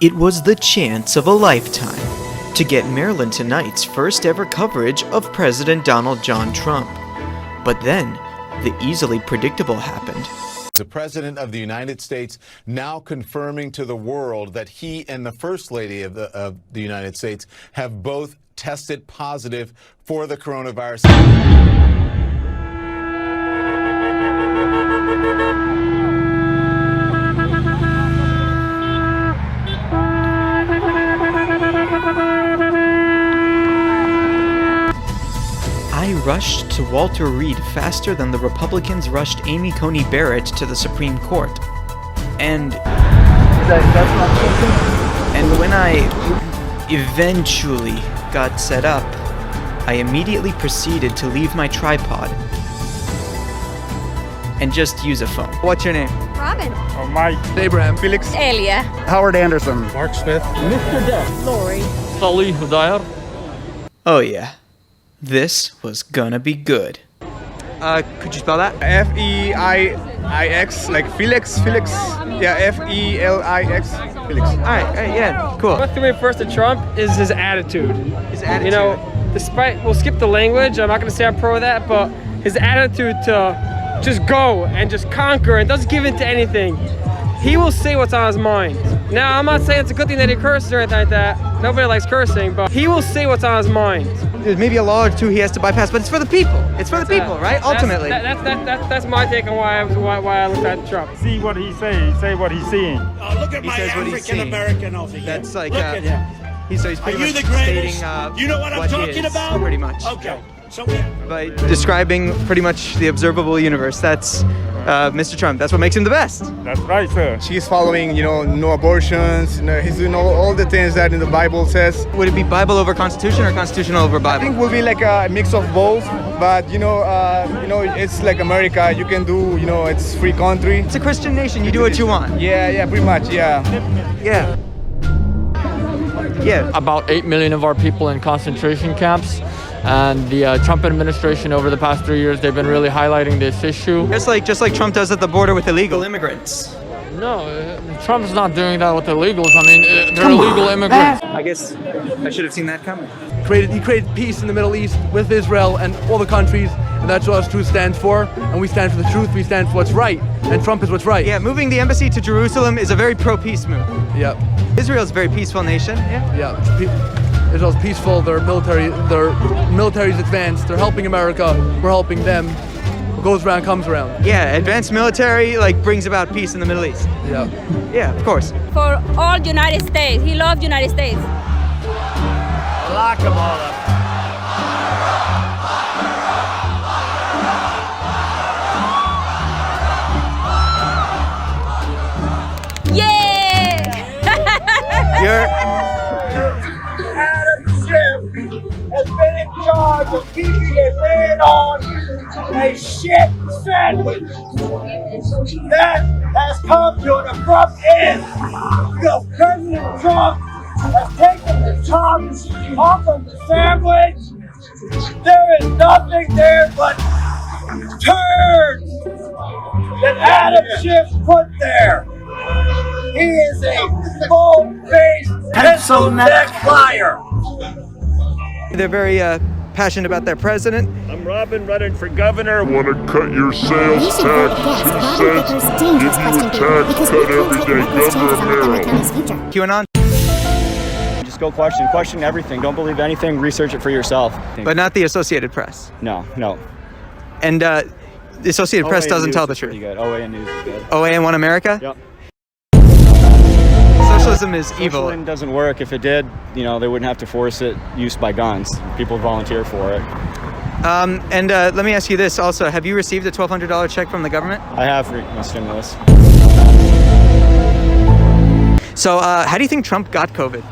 It was the chance of a lifetime to get Maryland Tonight's first ever coverage of President Donald John Trump. But then, the easily predictable happened. The President of the United States now confirming to the world that he and the First Lady of the United States have both tested positive for the coronavirus. I rushed to Walter Reed faster than the Republicans rushed Amy Coney Barrett to the Supreme Court. And when I eventually got set up, I immediately proceeded to leave my tripod and just use a phone. What's your name? Robin. Oh, Mike. Abraham. Felix. Elia. Howard Anderson. Mark Smith. Mr. Death. Lori. Sully Dyer. Oh yeah, this was gonna be good. Could you spell that? F-E-I-I-X, like Felix. Yeah, F-E-L-I-X, Felix. All right, yeah, cool. What threw me first to Trump is his attitude. His attitude. You know, we'll skip the language. I'm not going to say I'm pro of that, but his attitude to just go and just conquer and doesn't give in to anything. He will say what's on his mind. Now, I'm not saying it's a good thing that he curses or anything like that. Nobody likes cursing, but he will say what's on his mind. There's maybe a law or two he has to bypass, but it's for the people. It's for the people, right? Ultimately. That's my take on why I looked at Trump. See what he say what he's seeing. Oh, look at He my says what he's African seeing. American over here. That's like, look at him. he's pretty Are you much the greatest? stating You know what I'm he talking is, about? pretty much. Okay. So By describing pretty much the observable universe. That's Mr. Trump. That's what makes him the best. That's right, sir. She's following, no abortions. He's doing all the things that in the Bible says. Would it be Bible over Constitution or Constitution over I Bible? think will be like a mix of both. But it's like America. You can do, it's free country. It's a Christian nation. You do what you want. Yeah, pretty much. Yeah. Yeah. Yeah. About 8 million of our people in concentration camps. And the Trump administration over the past 3 years, they've been really highlighting this issue. Just like Trump does at the border with illegal immigrants. No, Trump's not doing that with illegals. I mean, they're illegal immigrants. I guess I should have seen that coming. He created peace in the Middle East with Israel and all the countries, and that's what Truth stands for. And we stand for the truth, we stand for what's right, and Trump is what's right. Yeah, moving the embassy to Jerusalem is a very pro-peace move. Yep. Israel's a very peaceful nation. Yeah. Israel's peaceful, their military's advanced, they're helping America, we're helping them. What goes around comes around. Yeah, advanced military brings about peace in the Middle East. Yeah. Yeah, of course. For all United States. He loved United States. lock them all up. Adam Schiff has been in charge of keeping a lid on a shit sandwich that has come to an abrupt end because President Trump has taken the tops off of the sandwich. There is nothing there but turds that Adam Schiff put there. He is a full-faced, pencil-neck liar. They're very passionate about their president. I'm Robin running for governor. Want to cut your sales tax 2 cents? Give you a tax cut every day. Governor of Maryland. QAnon? Just go question everything. Don't believe anything. Research it for yourself. But not the Associated Press. No. And the Associated Press doesn't tell the truth. Pretty good. OAN News is good. OAN One America? Yep. Socialism is evil. Socialism doesn't work. If it did, they wouldn't have to force it use by guns. People volunteer for it. Let me ask you this also. Have you received a $1,200 check from the government? I have for my stimulus. So how do you think Trump got COVID?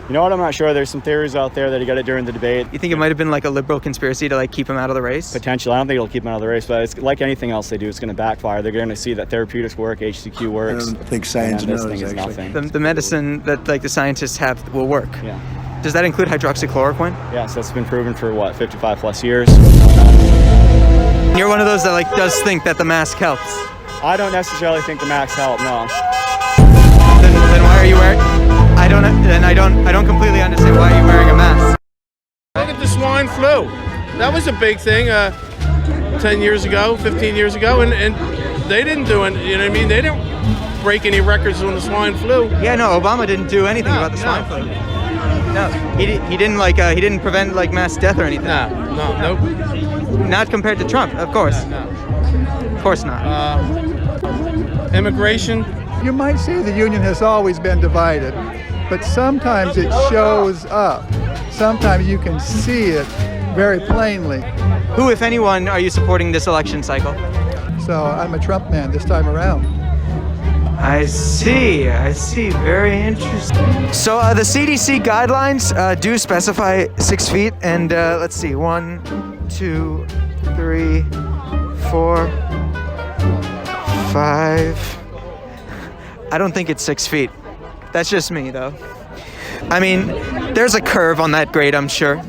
You know what? I'm not sure. There's some theories out there that he got it during the debate. You think it might have been like a liberal conspiracy to keep him out of the race? Potentially. I don't think it'll keep him out of the race, but it's like anything else they do, it's going to backfire. They're going to see that therapeutics work, HCQ works. I don't think science knows, this thing is actually. nothing. The medicine that the scientists have will work. Yeah. Does that include hydroxychloroquine? Yes, that's been proven for 55 plus years. You're one of those that does think that the mask helps. I don't necessarily think the masks help, no. Then why are you wearing? I don't completely understand why you're wearing a mask. Look at the swine flu. That was a big thing 10 years ago, 15 years ago, and they didn't do it. You know what I mean? They didn't break any records on the swine flu. Yeah, no, Obama didn't do anything about the swine flu. No, he didn't prevent like mass death or anything. Nope. Not compared to Trump, of course. No. Of course not. Immigration. You might say the union has always been divided, but sometimes it shows up. Sometimes you can see it very plainly. Who, if anyone, are you supporting this election cycle? So I'm a Trump man this time around. I see. Very interesting. So the CDC guidelines do specify 6 feet, and let's see, 1, 2, 3, 4, 5. I don't think it's 6 feet. That's just me, though. I mean, there's a curve on that grade, I'm sure.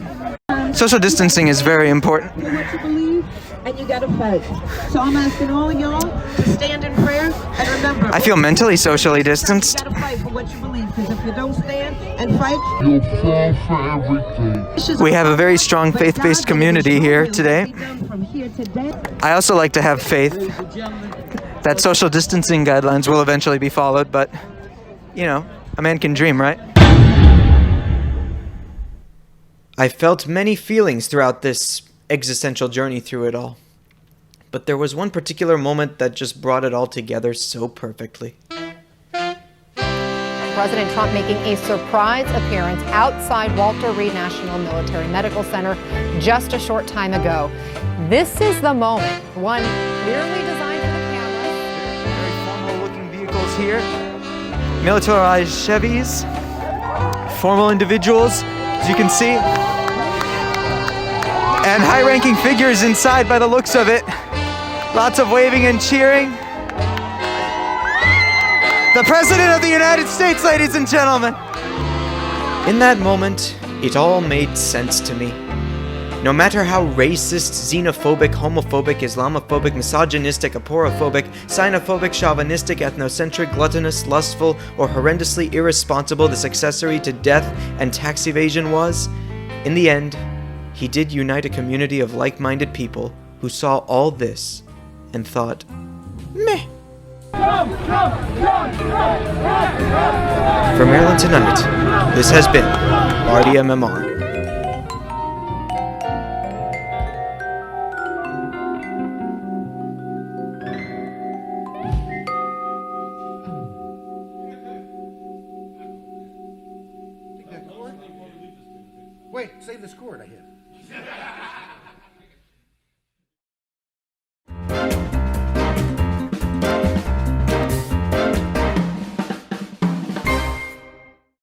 Social distancing is very important. Do what you believe, and you gotta fight. So I'm asking all of y'all to stand in prayer and remember. I feel mentally socially distanced. You gotta fight for what you believe, because if you don't stand and fight, you'll fall for everything. We have a very strong faith-based community here today. I also like to have faith that social distancing guidelines will eventually be followed, but, you know, a man can dream, right? I felt many feelings throughout this existential journey through it all. But there was one particular moment that just brought it all together so perfectly. President Trump making a surprise appearance outside Walter Reed National Military Medical Center just a short time ago. This is the moment, one clearly designed for the cameras. Very formal-looking vehicles here. Militarized Chevys. Formal individuals, as you can see. And high-ranking figures inside by the looks of it. Lots of waving and cheering. The President of the United States, ladies and gentlemen. In that moment, it all made sense to me. No matter how racist, xenophobic, homophobic, Islamophobic, misogynistic, aporophobic, xenophobic, chauvinistic, ethnocentric, gluttonous, lustful, or horrendously irresponsible this accessory to death and tax evasion was, in the end, he did unite a community of like-minded people who saw all this and thought, meh. For Maryland Tonight, this has been Bardia Memar. Wait, save this cord, I hear.